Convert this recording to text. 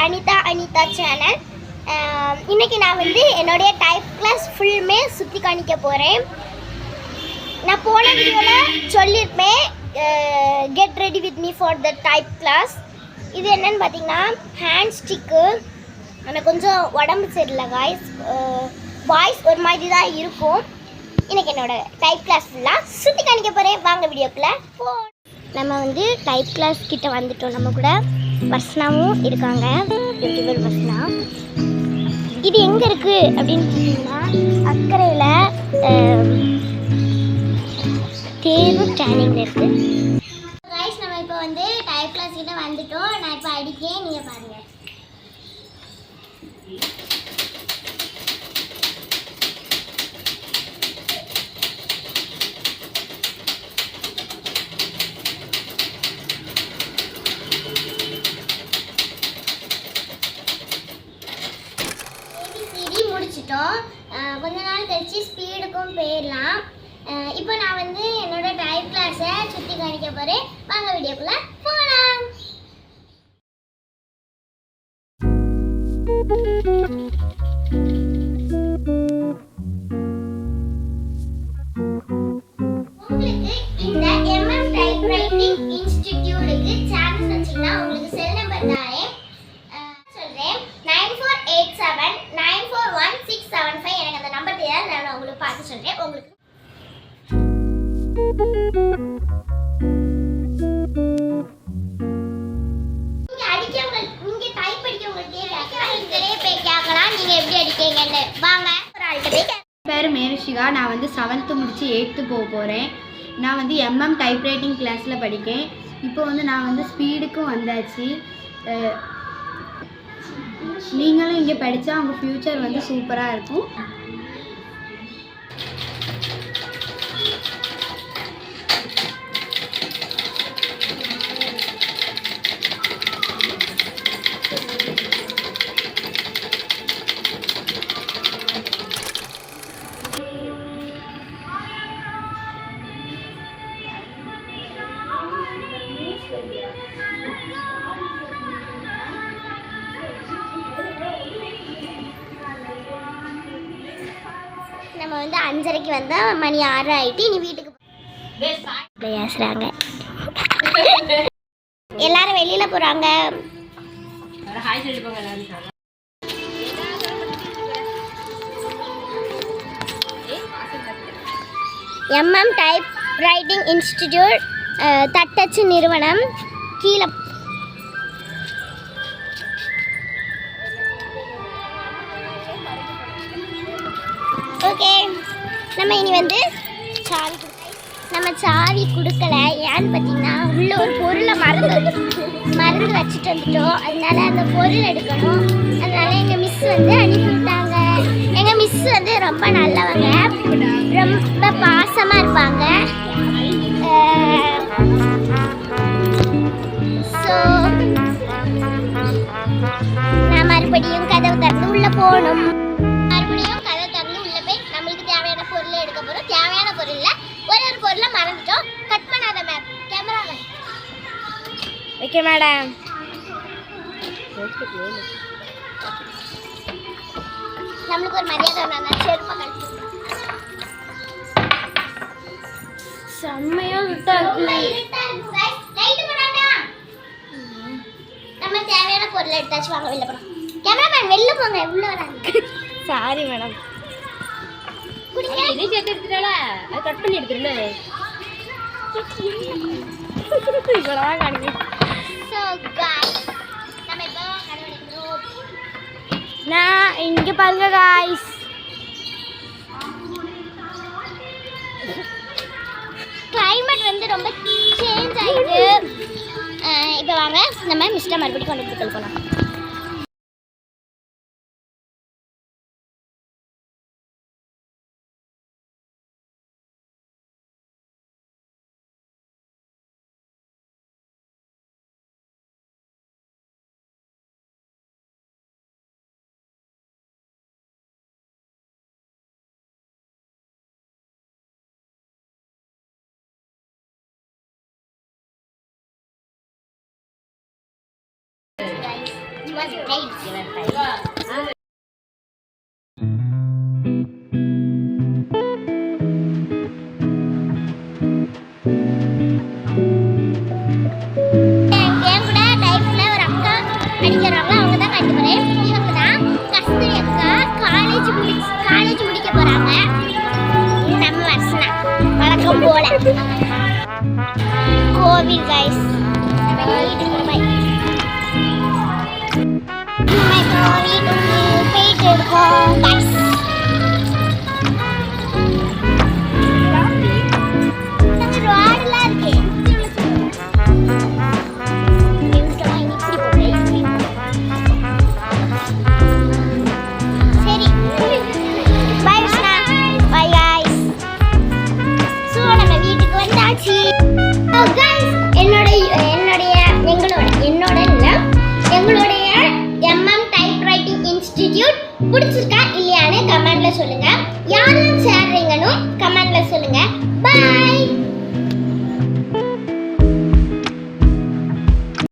Anitha channel. இன்னைக்கு நான் வந்து என்னுடைய டைப் கிளாஸ் ஃபுல்லுமே சுற்றி காணிக்க போகிறேன். நான் போன வீடியோவில் சொல்லியிருப்பேன், get ready with me for the type class. இது என்னன்னு பார்த்தீங்கன்னா ஹேண்ட் ஸ்டிக்கு. எனக்கு கொஞ்சம் உடம்பு சரியில்லை காய்ஸ், வாய்ஸ் ஒரு மாதிரி தான் இருக்கும். இன்னைக்கு என்னோட டைப் கிளாஸ் ஃபுல்லாக சுற்றி காணிக்க போகிறேன். வாங்க வீடியோக்குள்ளே போ. நம்ம வந்து டைப் கிளாஸ் கிட்ட வந்துட்டோம். நம்ம கூட வர்ஷனாவும் இருக்காங்க, யூடியூபர் வர்ஷனா. இது எங்கே இருக்குது அப்படின்னு பார்த்தீங்கன்னா அக்கறையில் தேர்வு ட்ரைனிங்கில் இருக்குது. ரைஸ் நம்ம இப்போ வந்து டைப் கிளாஸ் கிட்ட வந்துட்டோம். நான் இப்போ அடிக்கேன், நீங்கள் பாருங்கள். முடிச்சிட்டோம். கொஞ்ச நாள் கழிச்சு ஸ்பீடுக்கும் போயிடலாம். இப்போ நான் வந்து என்னோட டைப் கிளாஸை சுற்றி காணிக்க போகிறேன். வாங்க வீடியோக்குள்ளே போகலாம். உங்களுக்கு இந்த MM டைப்ரைட்டிங் இன்ஸ்டிடியூட்டுக்கு சான்ஸ் வச்சிங்கன்னா உங்களுக்கு செல் நம்பர் தாரேன். சொல்கிறேன் 9487941675. எனக்கு அந்த நம்பர் தெரியாது, நான் உங்களுக்கு பார்த்து சொல்கிறேன். உங்களுக்கு நீங்கள் டைப் அடிக்க உங்களுக்கு நீங்களே போய் கேட்கலாம், நீங்கள் எப்படி அடிக்கீங்கன்னு. வாங்க ஒரு ஆள்கிட்ட. பேர் மேரிஷிகா. நான் வந்து 7th முடித்து 8th போக போகிறேன். நான் வந்து MM டைப்ரைட்டிங் கிளாஸில் படிக்கேன். இப்போ வந்து நான் வந்து ஸ்பீடுக்கும் வந்தாச்சு. நீங்களும் இங்கே படித்தா உங்கள் ஃப்யூச்சர் வந்து சூப்பராக இருக்கும். நம்ம வந்து 5:30க்கு வந்தால் மணி 6 ஆகிட்டு இனி வீட்டுக்கு பேசுகிறாங்க. எல்லாரும் வெளியில் போகிறாங்க. MM டைப் ரைட்டிங் இன்ஸ்டிடியூட் தட்டச்சு நிறுவனம் கீழே. ஓகே, நம்ம இனி வந்து சாவி கொடுக்கல. ஏன்னு பார்த்தீங்கன்னா உள்ள ஒரு பொருளை மறந்து வச்சுட்டு வந்துட்டோம். அதனால அந்த பொருள் எடுக்கணும். அதனால எங்கள் மிஸ் வந்து அனுப்பிவிட்டாங்க. எங்கள் மிஸ் வந்து ரொம்ப நல்லவங்க, ரொம்ப பாசமாக இருப்பாங்க. ஸோ நான் மறுபடியும் கதவு திறந்து உள்ளே போகணும். எடுக்க போறோம். தேவையான பொருள்ல ஒரு பொருளை மறந்துட்டோம். கட் பண்ணாத ma'am. Camera ma'am. Okay madam. நம்மளுக்கு ஒரு மரியாதை வேணும். செருப்பை கழிச்சு செம்மையா நம்ம தேவையான பொருளை எடுத்தாச்சு. வாங்க வெளில போறோம். கேமராமேன் வெளில போங்க, உள்ள வராங்க. Sorry madam. இதே சேர்த்து எடுத்துட்டால அது கட் பண்ணி எடுத்துருல. இவ்வளோதான் காணுங்க. நான் இங்கே பாருங்க காய்ஸ். கிளைமேட் வந்து ரொம்ப சேஞ்ச் ஆகிட்டு. இப்போ வாங்க நம்ம மிஸ்டர் மறுபடியும் கொண்டு போய் போகலாம். என் கூட டைப்ல ஒரு அக்கா படிக்கிறாங்க, அவங்க தான் கண்டு போறேன். இவங்க தான் கஸ்தூரி அக்கா, காலேஜ் முடிக்க போறாங்க. நம்ம வர்ஷனா வழக்கம் போல கோவில் கைஸ். போயிட்டு இருக்கோம் கைஸ். ரோடெல்லாம் இருக்கு. சரி பை விஷ்ணா, பை கைஸ். ஸோ நம்ம வீட்டுக்கு வந்தாச்சு. எங்களுடைய எம்எம் டைப் ரைட்டிங் இன்ஸ்டிடியூட் பிடிச்சிருக்கா இல்லையான்னு கமெண்ட்ல சொல்லுங்க. யாரெல்லாம் சேர்றீங்கன்னு கமெண்ட்ல சொல்லுங்க. பை.